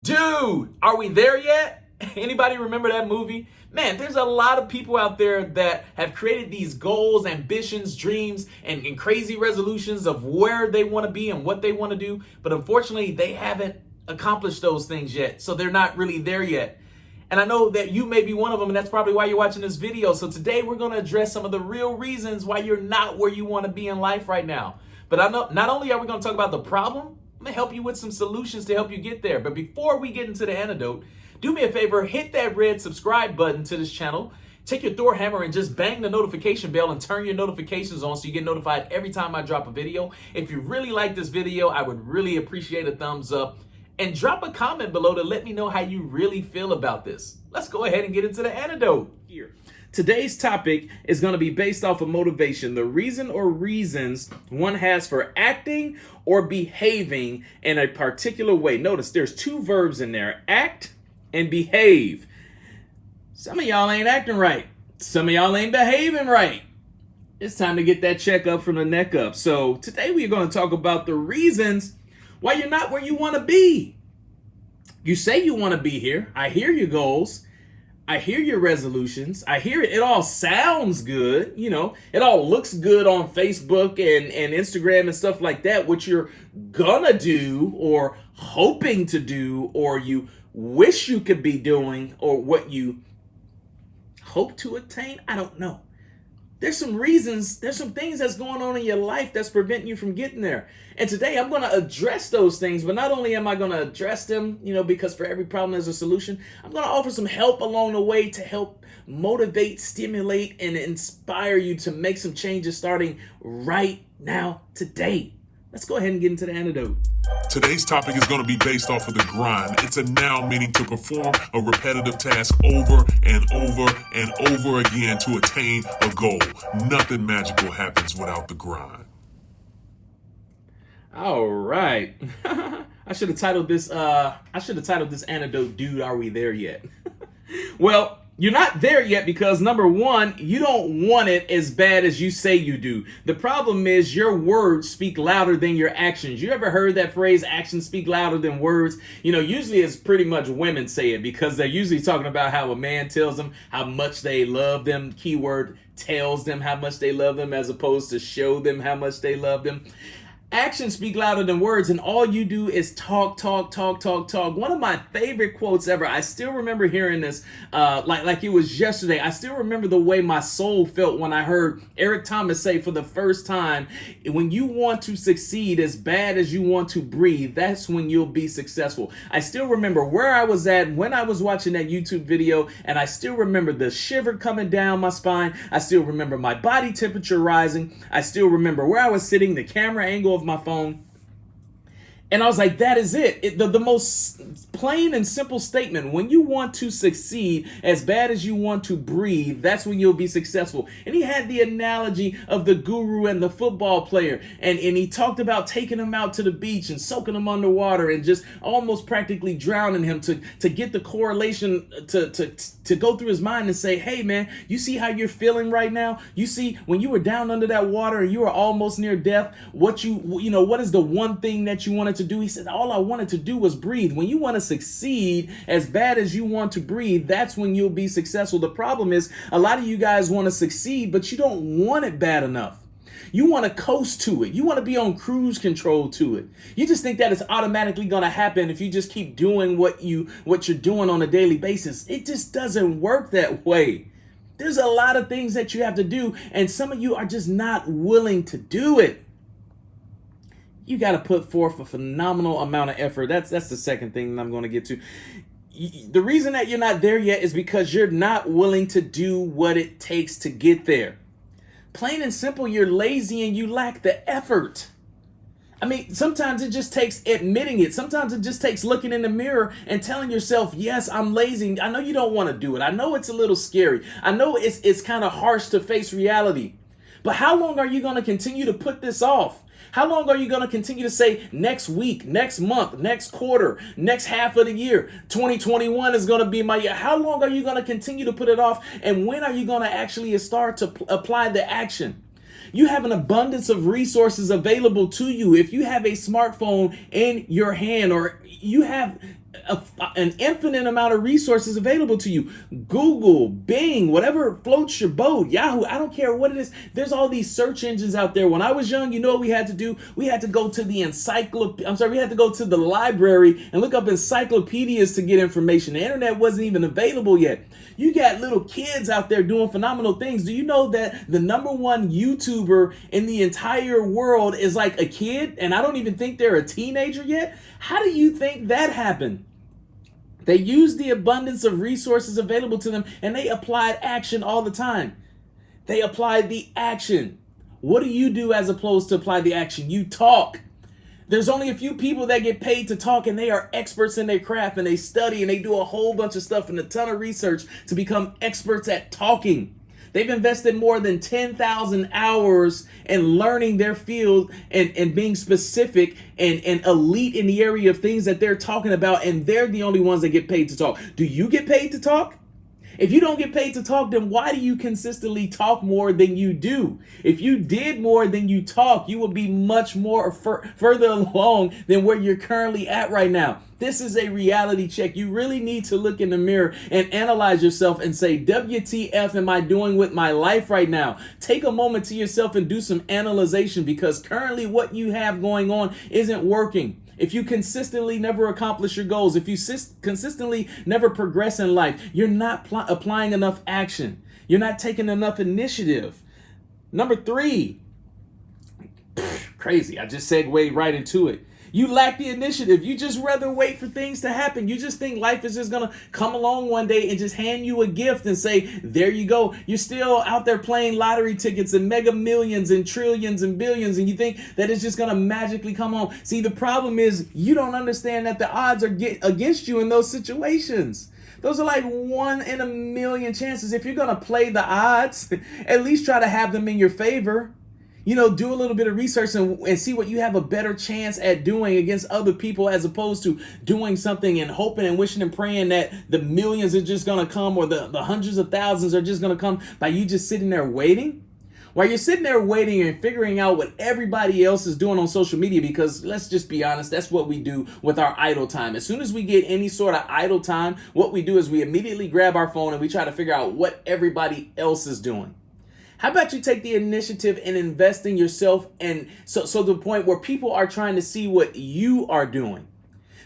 Dude, are we there yet? Anybody remember that movie? Man, there's a lot of people out there that have created these goals, ambitions, dreams, and crazy resolutions of where they want to be and what they want to do. But unfortunately, they haven't accomplished those things yet. So they're not really there yet. And I know that you may be one of them, and that's probably why you're watching this video. So today we're going to address some of the real reasons why you're not where you want to be in life right now. But I know not only are we going to talk about the problem, I'm going to help you with some solutions to help you get there. But before we get into the antidote, do me a favor, hit that red subscribe button to this channel. Take your Thor hammer and just bang the notification bell and turn your notifications on so you get notified every time I drop a video. If you really like this video, I would really appreciate a thumbs up. And drop a comment below to let me know how you really feel about this. Let's go ahead and get into the antidote here. Today's topic is going to be based off of motivation, the reason or reasons one has for acting or behaving in a particular way. Notice there's two verbs in there, act and behave. Some of y'all ain't acting right. Some of y'all ain't behaving right. It's time to get that check up from the neck up. So today we're going to talk about the reasons why you're not where you want to be. You say you want to be here. I hear your goals. I hear your resolutions. I hear it. It all sounds good. You know, it all looks good on Facebook and Instagram and stuff like that. What you're gonna do or hoping to do or you wish you could be doing or what you hope to attain. I don't know. There's some reasons, there's some things that's going on in your life that's preventing you from getting there. And today I'm going to address those things, but not only am I going to address them, because for every problem there's a solution, I'm going to offer some help along the way to help motivate, stimulate, and inspire you to make some changes starting right now, today. Let's go ahead and get into the antidote. Today's topic is going to be based off of the grind. It's a noun meaning to perform a repetitive task over and over and over again to attain a goal. Nothing magical happens without the grind. All right. I should have titled this antidote, Dude, Are We There Yet? Well, you're not there yet because, number one, you don't want it as bad as you say you do. The problem is your words speak louder than your actions. You ever heard that phrase, actions speak louder than words? Usually it's pretty much women say it because they're usually talking about how a man tells them how much they love them. Keyword, tells them how much they love them as opposed to show them how much they love them. Actions speak louder than words, and all you do is talk, talk, talk, talk, talk. One of my favorite quotes ever, I still remember hearing this like it was yesterday. I still remember the way my soul felt when I heard Eric Thomas say for the first time, when you want to succeed as bad as you want to breathe, that's when you'll be successful. I still remember where I was at when I was watching that YouTube video, and I still remember the shiver coming down my spine. I still remember my body temperature rising. I still remember where I was sitting, the camera angle of my phone. And I was like, that is it. The most plain and simple statement. When you want to succeed as bad as you want to breathe, that's when you'll be successful. And he had the analogy of the guru and the football player. And he talked about taking him out to the beach and soaking him underwater and just almost practically drowning him to get the correlation to go through his mind and say, hey, man, you see how you're feeling right now? You see when you were down under that water and you were almost near death, what is the one thing that you wanted to do? He said, all I wanted to do was breathe. When you want to succeed as bad as you want to breathe, that's when you'll be successful. The problem is a lot of you guys want to succeed, but you don't want it bad enough. You want to coast to it. You want to be on cruise control to it. You just think that it's automatically going to happen if you just keep doing what you're doing on a daily basis. It just doesn't work that way. There's a lot of things that you have to do, and some of you are just not willing to do it. You got to put forth a phenomenal amount of effort. That's the second thing that I'm going to get to. The reason that you're not there yet is because you're not willing to do what it takes to get there. Plain and simple, you're lazy and you lack the effort. I mean, sometimes it just takes admitting it. Sometimes it just takes looking in the mirror and telling yourself, yes, I'm lazy. I know you don't want to do it. I know it's a little scary. I know it's kind of harsh to face reality. But how long are you going to continue to put this off? How long are you going to continue to say next week, next month, next quarter, next half of the year, 2021 is going to be my year? How long are you going to continue to put it off? And when are you going to actually start to apply the action? You have an abundance of resources available to you. If you have a smartphone in your hand, or you have an infinite amount of resources available to you. Google, Bing, whatever floats your boat, Yahoo, I don't care what it is. There's all these search engines out there. When I was young, you know what we had to do? We had to go to the we had to go to the library and look up encyclopedias to get information. The internet wasn't even available yet. You got little kids out there doing phenomenal things. Do you know that the number one YouTuber in the entire world is like a kid? And I don't even think they're a teenager yet. How do you think that happened? They used the abundance of resources available to them and they applied action all the time. They applied the action. What do you do as opposed to apply the action? You talk. There's only a few people that get paid to talk, and they are experts in their craft, and they study and they do a whole bunch of stuff and a ton of research to become experts at talking. They've invested more than 10,000 hours in learning their field and being specific and elite in the area of things that they're talking about, and they're the only ones that get paid to talk. Do you get paid to talk? If you don't get paid to talk, then why do you consistently talk more than you do? If you did more than you talk, you would be much more further along than where you're currently at right now. This is a reality check. You really need to look in the mirror and analyze yourself and say, WTF am I doing with my life right now? Take a moment to yourself and do some analyzation, because currently what you have going on isn't working. If you consistently never accomplish your goals, if you consistently never progress in life, you're not applying enough action. You're not taking enough initiative. Number 3, crazy. I just segued right into it. You lack the initiative. You just rather wait for things to happen. You just think life is just going to come along one day and just hand you a gift and say, there you go. You're still out there playing lottery tickets and mega millions and trillions and billions, and you think that it's just going to magically come home. See, the problem is you don't understand that the odds are against you in those situations. Those are like 1 in a million chances. If you're going to play the odds, at least try to have them in your favor. You know, do a little bit of research and see what you have a better chance at doing against other people, as opposed to doing something and hoping and wishing and praying that the millions are just going to come, or the hundreds of thousands are just going to come by you just sitting there waiting. While you're sitting there waiting and figuring out what everybody else is doing on social media, because let's just be honest, that's what we do with our idle time. As soon as we get any sort of idle time, what we do is we immediately grab our phone and we try to figure out what everybody else is doing. How about you take the initiative and invest in yourself, and so to the point where people are trying to see what you are doing.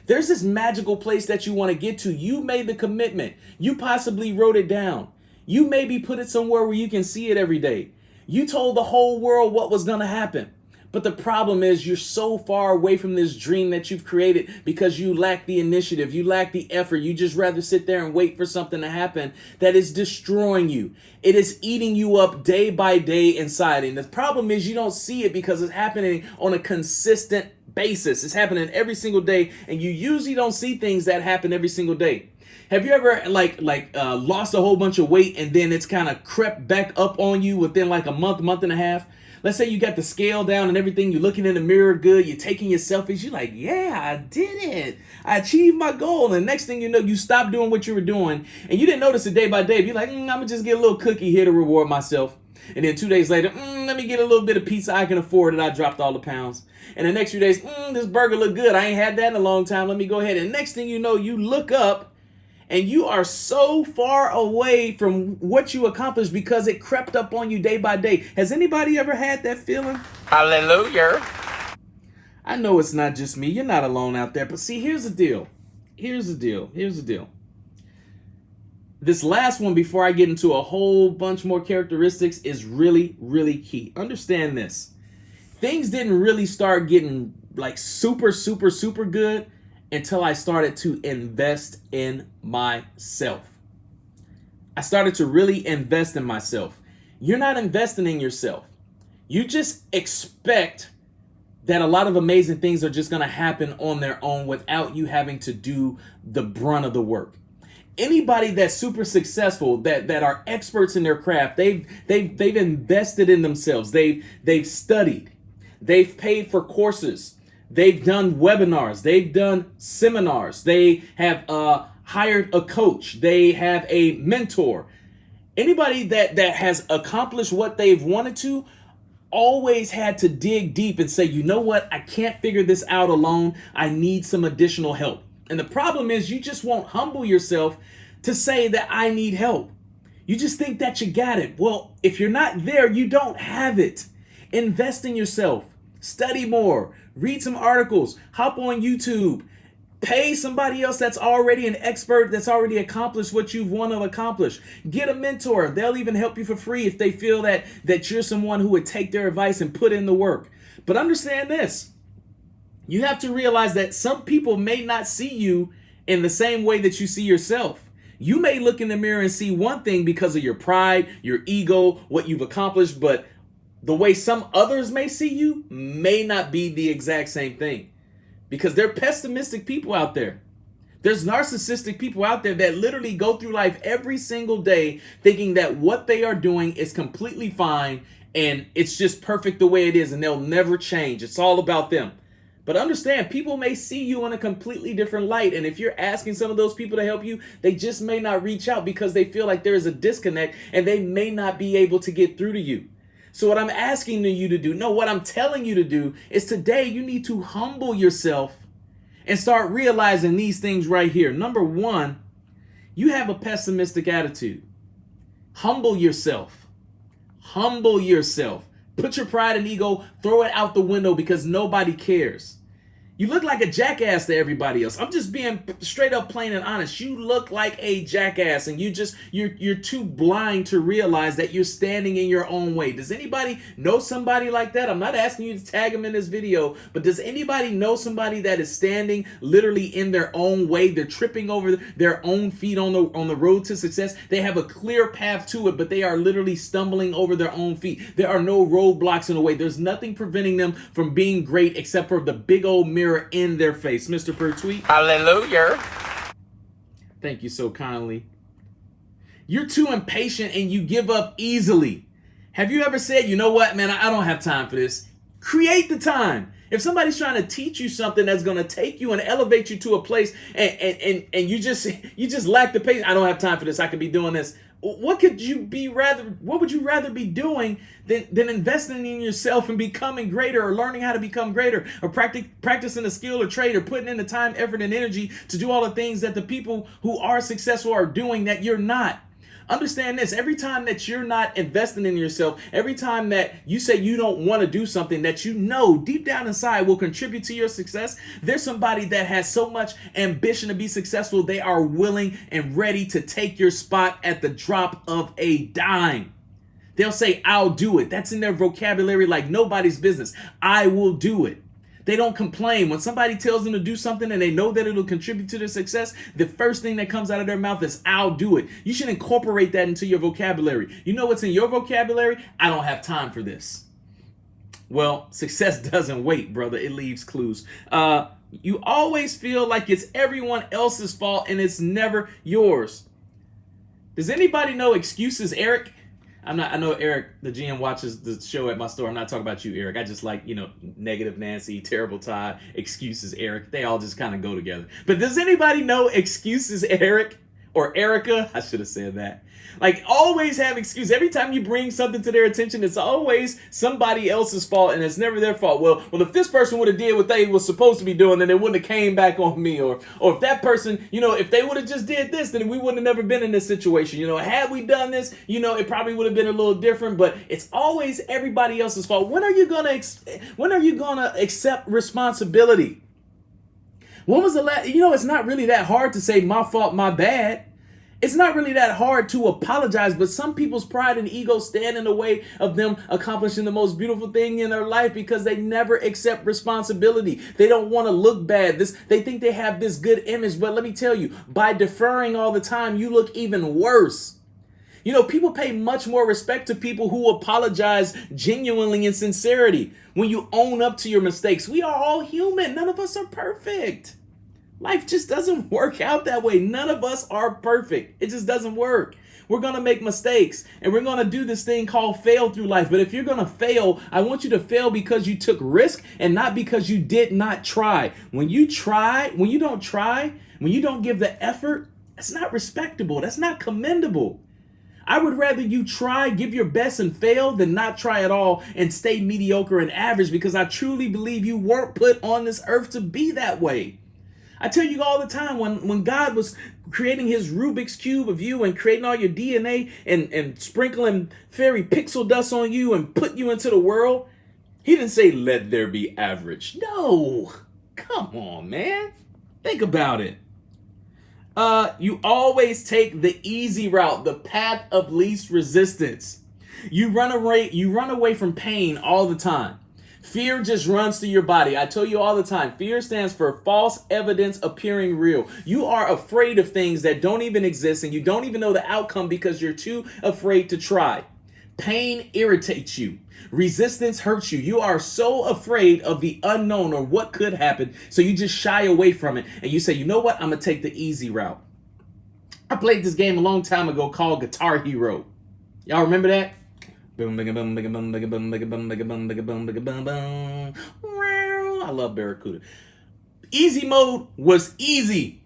There's this magical place that you want to get to. You made the commitment. You possibly wrote it down. You maybe put it somewhere where you can see it every day. You told the whole world what was going to happen. But the problem is you're so far away from this dream that you've created because you lack the initiative. You lack the effort. You just rather sit there and wait for something to happen that is destroying you. It is eating you up day by day inside. And the problem is you don't see it because it's happening on a consistent basis. It's happening every single day. And you usually don't see things that happen every single day. Have you ever lost a whole bunch of weight and then it's kind of crept back up on you within like a month and a half? Let's say you got the scale down and everything. You're looking in the mirror good. You're taking your selfies. You're like, yeah, I did it. I achieved my goal. And next thing you know, you stop doing what you were doing. And you didn't notice it day by day. You're like, I'm going to just get a little cookie here to reward myself. And then 2 days later, let me get a little bit of pizza I can afford, and I dropped all the pounds. And the next few days, this burger look good. I ain't had that in a long time. Let me go ahead. And next thing you know, you look up and you are so far away from what you accomplished because it crept up on you day by day. Has anybody ever had that feeling? Hallelujah. I know it's not just me. You're not alone out there. But see, here's the deal. This last one, before I get into a whole bunch more characteristics, is really, really key. Understand this. Things didn't really start getting like super good until I started to invest in myself. I started to really invest in myself. You're not investing in yourself. You just expect that a lot of amazing things are just going to happen on their own without you having to do the brunt of the work. Anybody that's super successful, that are experts in their craft, they've invested in themselves. They've studied. They've paid for courses. They've done webinars. They've done seminars. They have hired a coach. They have a mentor. Anybody that has accomplished what they've wanted to always had to dig deep and say, you know what? I can't figure this out alone. I need some additional help. And the problem is you just won't humble yourself to say that I need help. You just think that you got it. Well, if you're not there, you don't have it. Invest in yourself. Study more. Read some articles. Hop on YouTube. Pay somebody else that's already an expert, that's already accomplished what you want to accomplish. Get a mentor. They'll even help you for free if they feel that you're someone who would take their advice and put in the work. But understand this. You have to realize that some people may not see you in the same way that you see yourself. You may look in the mirror and see one thing because of your pride, your ego, what you've accomplished, but the way some others may see you may not be the exact same thing. Because there are pessimistic people out there. There's narcissistic people out there that literally go through life every single day thinking that what they are doing is completely fine and it's just perfect the way it is and they'll never change. It's all about them. But understand, people may see you in a completely different light. And if you're asking some of those people to help you, they just may not reach out because they feel like there is a disconnect and they may not be able to get through to you. So what I'm asking you to do, no, what I'm telling you to do is today you need to humble yourself and start realizing these things right here. Number one, you have a pessimistic attitude. Humble yourself. Humble yourself. Put your pride and ego, throw it out the window because nobody cares. You look like a jackass to everybody else. I'm just being straight up plain and honest. You look like a jackass and you're too blind to realize that you're standing in your own way. Does anybody know somebody like that? I'm not asking you to tag them in this video, but does anybody know somebody that is standing literally in their own way? They're tripping over their own feet on the road to success. They have a clear path to it, but they are literally stumbling over their own feet. There are no roadblocks in the way. There's nothing preventing them from being great except for the big old mirror in their face. Mr. Pertwee. Hallelujah. Thank you so kindly. You're too impatient and you give up easily. Have you ever said, you know what, man, I don't have time for this? Create the time. If somebody's trying to teach you something that's going to take you and elevate you to a place and you just lack the patience, I don't have time for this. I could be doing this. What would you rather be doing than investing in yourself and becoming greater or learning how to become greater or practicing a skill or trade or putting in the time, effort, and energy to do all the things that the people who are successful are doing that you're not? Understand this, every time that you're not investing in yourself, every time that you say you don't want to do something that you know deep down inside will contribute to your success, there's somebody that has so much ambition to be successful, they are willing and ready to take your spot at the drop of a dime. They'll say, I'll do it. That's in their vocabulary like nobody's business. I will do it. They don't complain. When somebody tells them to do something and they know that it'll contribute to their success, the first thing that comes out of their mouth is, I'll do it. You should incorporate that into your vocabulary. You know what's in your vocabulary? I don't have time for this. Well, success doesn't wait, brother. It leaves clues. You always feel like it's everyone else's fault and it's never yours. Does anybody know Excuses Eric? I know Eric, the GM, watches the show at my store. I'm not talking about you, Eric. I just like, Negative Nancy, Terrible Todd, Excuses Eric. They all just kind of go together. But does anybody know Excuses Eric or Erica? I should have said that. Like, always have excuses. Every time you bring something to their attention, it's always somebody else's fault, and it's never their fault. Well, if this person would have did what they was supposed to be doing, then it wouldn't have came back on me. Or if that person, if they would have just did this, then we wouldn't have never been in this situation. Had we done this, it probably would have been a little different. But it's always everybody else's fault. When are you gonna accept responsibility? When was the last? It's not really that hard to say my fault, my bad. It's not really that hard to apologize, but some people's pride and ego stand in the way of them accomplishing the most beautiful thing in their life because they never accept responsibility. They don't want to look bad. They think they have this good image, but let me tell you, by deferring all the time, you look even worse. People pay much more respect to people who apologize genuinely and sincerity. When you own up to your mistakes, we are all human. None of us are perfect. Life just doesn't work out that way. None of us are perfect. It just doesn't work. We're going to make mistakes and we're going to do this thing called fail through life. But if you're going to fail, I want you to fail because you took risk and not because you did not try. When you don't give the effort, that's not respectable. That's not commendable. I would rather you try, give your best and fail than not try at all and stay mediocre and average because I truly believe you weren't put on this earth to be that way. I tell you all the time, when God was creating his Rubik's Cube of you and creating all your DNA and sprinkling fairy pixel dust on you and put you into the world, he didn't say, let there be average. No. Come on, man. Think about it. You always take the easy route, the path of least resistance. You run away from pain all the time. Fear just runs through your body. I tell you all the time, fear stands for false evidence appearing real. You are afraid of things that don't even exist, and you don't even know the outcome because you're too afraid to try. Pain irritates you. Resistance hurts you. You are so afraid of the unknown or what could happen, so you just shy away from it. And you say, you know what? I'm going to take the easy route. I played this game a long time ago called Guitar Hero. Y'all remember that? I love Barracuda. Easy mode was easy.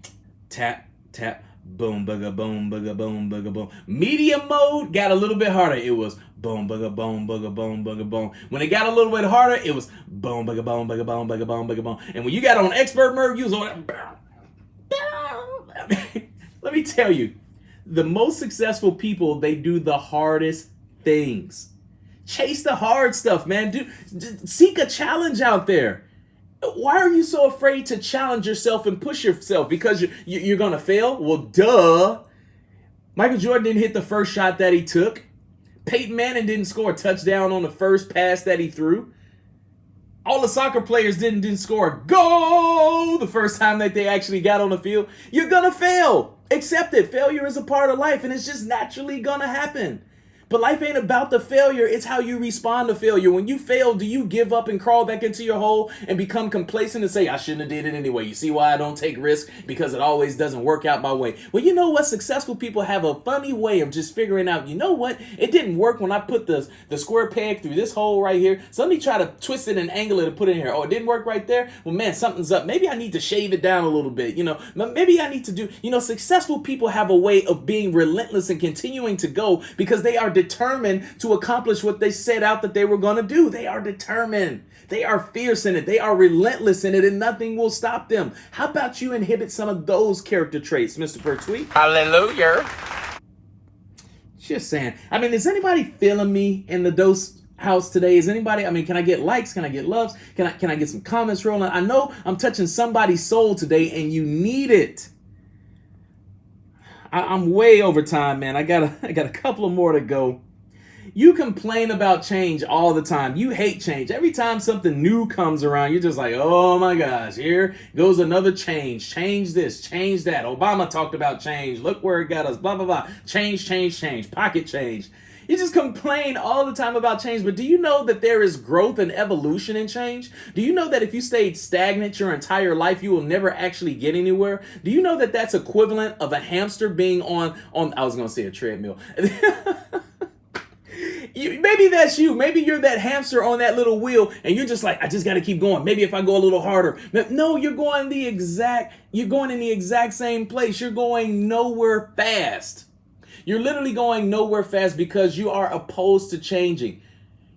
Tap, tap, boom, bugga, boom, bugga, boom, bugga, boom. Medium mode got a little bit harder. It was boom, bugga, boom, bugga, boom, bugga, boom. When it got a little bit harder, it was boom, bugga, boom, bugga, boom, bugga, boom, bugga, boom. And when you got on expert mode, you was on that. Let me tell you, the most successful people, they do the hardest things. Chase the hard stuff, man. Seek a challenge out there. Why are you so afraid to challenge yourself and push yourself? Because you're going to fail? Well, duh. Michael Jordan didn't hit the first shot that he took. Peyton Manning didn't score a touchdown on the first pass that he threw. All the soccer players didn't score a goal the first time that they actually got on the field. You're going to fail. Accept it. Failure is a part of life, and it's just naturally going to happen. But life ain't about the failure. It's how you respond to failure. When you fail, do you give up and crawl back into your hole and become complacent and say, I shouldn't have did it anyway? You see why I don't take risks? Because it always doesn't work out my way. Well, you know what? Successful people have a funny way of just figuring out, you know what? It didn't work when I put the square peg through this hole right here. So let me try to twist it and angle it and put it in here. Oh, it didn't work right there? Well, man, something's up. Maybe I need to shave it down a little bit. Maybe I need to do, successful people have a way of being relentless and continuing to go because they are determined to accomplish what they set out that they were going to do. They are determined. They are fierce in it. They are relentless in it, and nothing will stop them. How about you inhibit some of those character traits, Mr. Pertwee? Hallelujah. Just saying. Is anybody feeling me in the dose house today? Is anybody, can I get likes? Can I get loves? Can I get some comments rolling? I know I'm touching somebody's soul today, and you need it. I'm way over time, man. I got a couple of more to go. You complain about change all the time. You hate change. Every time something new comes around, you're just like, oh my gosh, here goes another change. Change this, change that. Obama talked about change. Look where it got us, blah, blah, blah. Change, change, change, pocket change. You just complain all the time about change, but do you know that there is growth and evolution in change? Do you know that if you stayed stagnant your entire life, you will never actually get anywhere? Do you know that that's equivalent of a hamster being on I was going to say a treadmill. Maybe that's you. Maybe you're that hamster on that little wheel and you're just like, I just got to keep going. Maybe if I go a little harder. No, you're going in the exact same place. You're going nowhere fast. You're literally going nowhere fast because you are opposed to changing.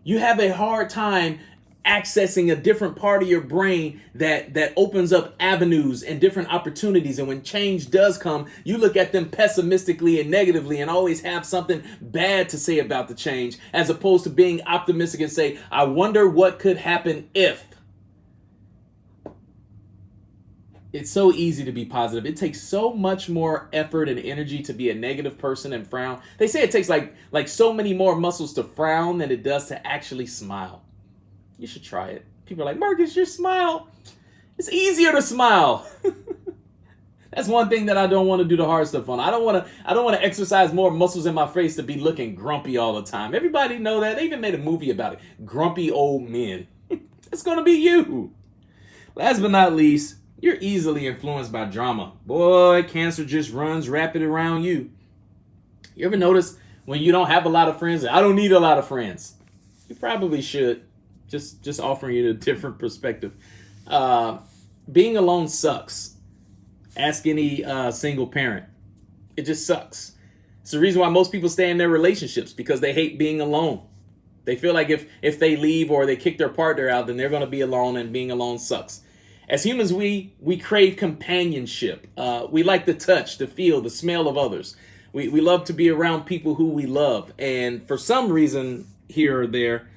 You have a hard time accessing a different part of your brain that opens up avenues and different opportunities. And when change does come, you look at them pessimistically and negatively and always have something bad to say about the change, as opposed to being optimistic and say, I wonder what could happen if. It's so easy to be positive. It takes so much more effort and energy to be a negative person and frown. They say it takes like so many more muscles to frown than it does to actually smile. You should try it. People are like, Markiss, your smile. It's easier to smile. That's one thing that I don't want to do the hard stuff on. I don't want to exercise more muscles in my face to be looking grumpy all the time. Everybody know that. They even made a movie about it. Grumpy old men. It's going to be you. Last but not least, you're easily influenced by drama. Boy, cancer just runs rapid around you. You ever notice when you don't have a lot of friends? I don't need a lot of friends. You probably should. Just offering you a different perspective. Being alone sucks. Ask any single parent. It just sucks. It's the reason why most people stay in their relationships, because they hate being alone. They feel like if they leave or they kick their partner out, then they're going to be alone, and being alone sucks. As humans, we crave companionship. We like the touch, the feel, the smell of others. We love to be around people who we love. And for some reason, here or there,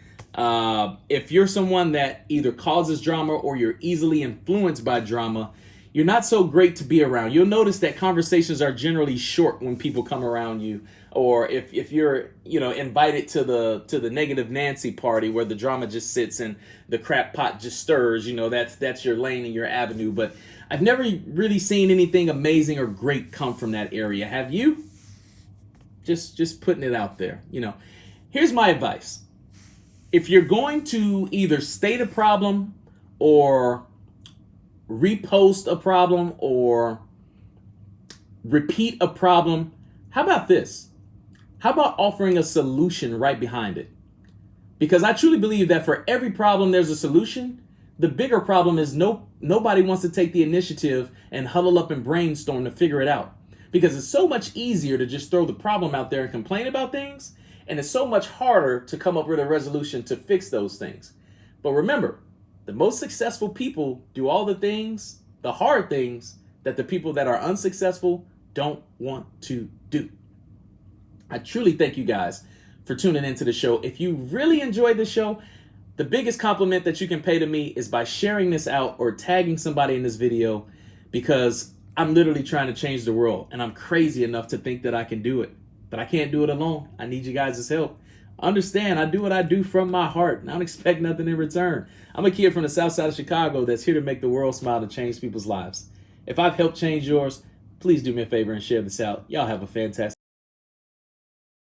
if you're someone that either causes drama or you're easily influenced by drama, you're not so great to be around. You'll notice that conversations are generally short when people come around you, or if you're invited to the negative Nancy party where the drama just sits and the crap pot just stirs. That's your lane and your avenue. But I've never really seen anything amazing or great come from that area. Have you? Just putting it out there. Here's my advice. If you're going to either state a problem or repost a problem or repeat a problem, how about this? How about offering a solution right behind it? Because I truly believe that for every problem there's a solution. The bigger problem is nobody wants to take the initiative and huddle up and brainstorm to figure it out. Because it's so much easier to just throw the problem out there and complain about things, and it's so much harder to come up with a resolution to fix those things. But remember, the most successful people do all the things, the hard things, that the people that are unsuccessful don't want to do. I truly thank you guys for tuning into the show. If you really enjoyed the show, the biggest compliment that you can pay to me is by sharing this out or tagging somebody in this video, because I'm literally trying to change the world, and I'm crazy enough to think that I can do it. But I can't do it alone. I need you guys' help. Understand, I do what I do from my heart, and I don't expect nothing in return. I'm a kid from the south side of Chicago that's here to make the world smile and change people's lives. If I've helped change yours, please do me a favor and share this out. Y'all have a fantastic